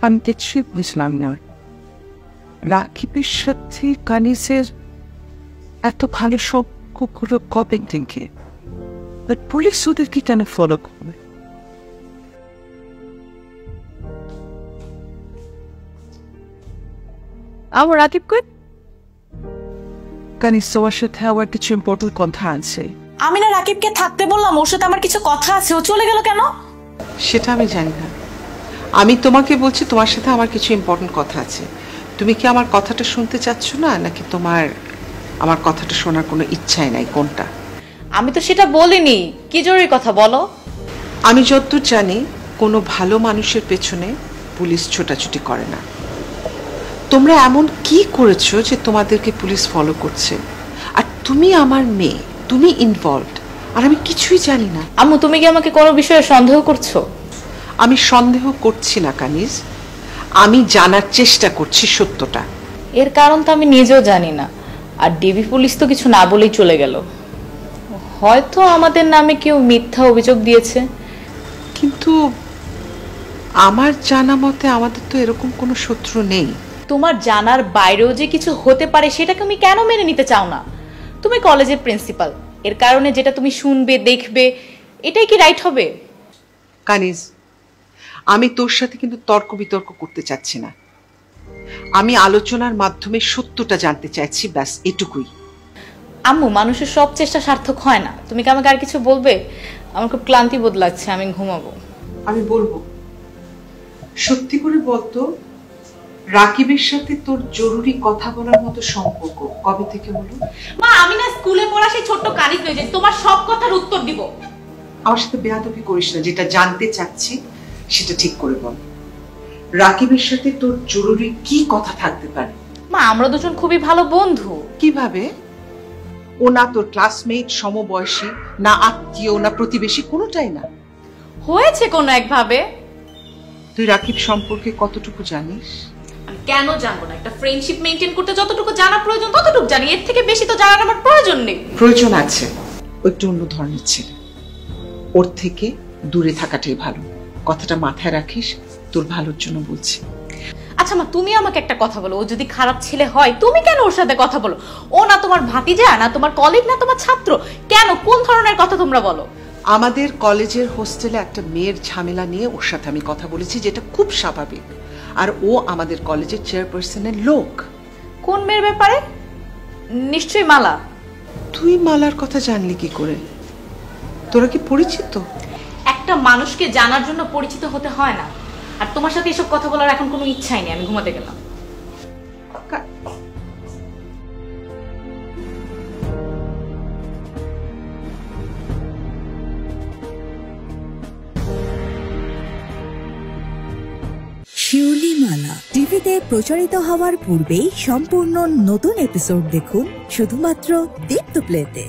আমি কিছুই বুঝলাম না। রাকিবের সাথে কানিসের এত ভালো সম্পর্ক কবে থেকে? বাট পুলিশ ওদেরকে কেন ফলো করবে? আমার রাকিব কই? কানিস তোমার সাথে আমার কিছু ইম্পর্টেন্ট কথা আছে। আমি না রাকিবকে থাকতে বললাম, ওর সাথে আমার কিছু কথা আছে, ও চলে গেল কেন? সেটা আমি জানি না। আমি তোমাকে বলছি তোমার সাথে আমার কিছু ইম্পর্টেন্ট কথা আছে। তুমি কি আমার কথাটা শুনতে চাচ্ছ না, নাকি তোমার আমার কথাটা শোনার কোনো ইচ্ছাই নাই? কোনটা? আমি তো সেটা বলিনি। কি জরুরি কথা বলো। আমি যতদূর জানি কোনো ভালো মানুষের পেছনে পুলিশ ছোটাছুটি করে না। তোমরা এমন কি করেছো যে তোমাদেরকে পুলিশ ফলো করছে? আর তুমি আমার মেয়ে, তুমি ইনভলভড, আর আমি কিছুই জানি না। আম্মু, তুমি কি আমাকে কোনো বিষয়ে সন্দেহ করছো? আমি সন্দেহ করছি না কানিজ, আমি জানার চেষ্টা করছি সত্যটা। এর কারণ তো আমি নিজেও জানি না। আর ডিবি পুলিশ তো কিছু না বলেই চলে গেল। হয়তো আমাদের নামে কেউ মিথ্যা অভিযোগ দিয়েছে। কিন্তু আমার জানা মতে আমাদের তো এরকম কোনো শত্রু নেই। তোমার জানার বাইরেও যে কিছু হতে পারে সেটাকে তুমি কেন মেনে নিতে চাও না? তুমি কলেজের প্রিন্সিপাল, এর কারণে যেটা তুমি শুনবে দেখবে এটাই কি রাইট হবে? কানিজ, আমি তোর সাথে কিন্তু তর্ক বিতর্ক করতে চাচ্ছি না। আমি আলোচনার মাধ্যমে সত্যটা জানতে চাইছি, ব্যাস এটুকুই। আম্মু, মানুষের সব চেষ্টা সার্থক হয় না। তুমি কি আমাকে আর কিছু বলবে? আমার খুব ক্লান্তি বোধ লাগছে, আমি ঘুমাবো। আমি বলবো, সত্যি করে বলতো, রাকিবের সাথে তোর জরুরি কথা বলার মতো সম্পর্ক কবে থেকে হলো? মা, আমি না স্কুলে পড়া সেই ছোট্ট কানিজ নই যে তোমার সব কথার উত্তর দিব। আমার সাথে বেয়াদবি করিস না। যেটা জানতে চাচ্ছি সেটা ঠিক করে বল। রাকিবের সাথে তোর জরুরি কি কথা থাকতে পারে? মা, আমরা দুজন খুবই ভালো বন্ধু। কিভাবে? ও না তোর ক্লাসমেট, সমবয়সী, না আত্মীয়, না প্রতিবেশী, কোনোটাই না। হয়েছে কোনো একভাবে। তুই রাকিব সম্পর্কে কতটুকু জানিস? আমি কেন জানবো না? একটা ফ্রেন্ডশিপ মেইনটেইন করতে যতটুকু জানা প্রয়োজন ততটুকু জানি, এর থেকে বেশি তো জানার আমার প্রয়োজন নেই। প্রয়োজন আছে। ও একটু অন্য ধরনের ছেলে, ওর থেকে দূরে থাকাটাই ভালো। কথাটা মাথায় রাখিস, তোর ভালোর জন্য বলছি। আচ্ছা মা, তুমি আমাকে একটা কথা বলো, ও যদি খারাপ ছেলে হয় তুমি কেন ওর সাথে কথা বলো? ও না তোমার ভাতিজা, না তোমার কলিগ, না তোমার ছাত্র। কেন, কোন ধরনের কথা তোমরা বলো? আমাদের কলেজের হোস্টেলে একটা মেয়ের ঝামেলা নিয়ে ওর সাথে আমি কথা বলেছি, যেটা খুব স্বাভাবিক। আর ও আমাদের কলেজের চেয়ারপারসনের লোক। কোন মেয়ের ব্যাপারে? নিশ্চয়ই মালা। তুই মালার কথা জানলি কি করে? তোরা কি পরিচিত? একটা মানুষকে জানার জন্য পরিচিত হতে হয় না। আর তোমার সাথে এসব কথা বলার এখন কোনো ইচ্ছাই নেই, আমি ঘুমাতে গেলাম। শিউলিমালা টিভিতে প্রচারিত হওয়ার পূর্বেই সম্পূর্ণ নতুন এপিসোড দেখুন শুধুমাত্র দীপ্ত প্লেতে।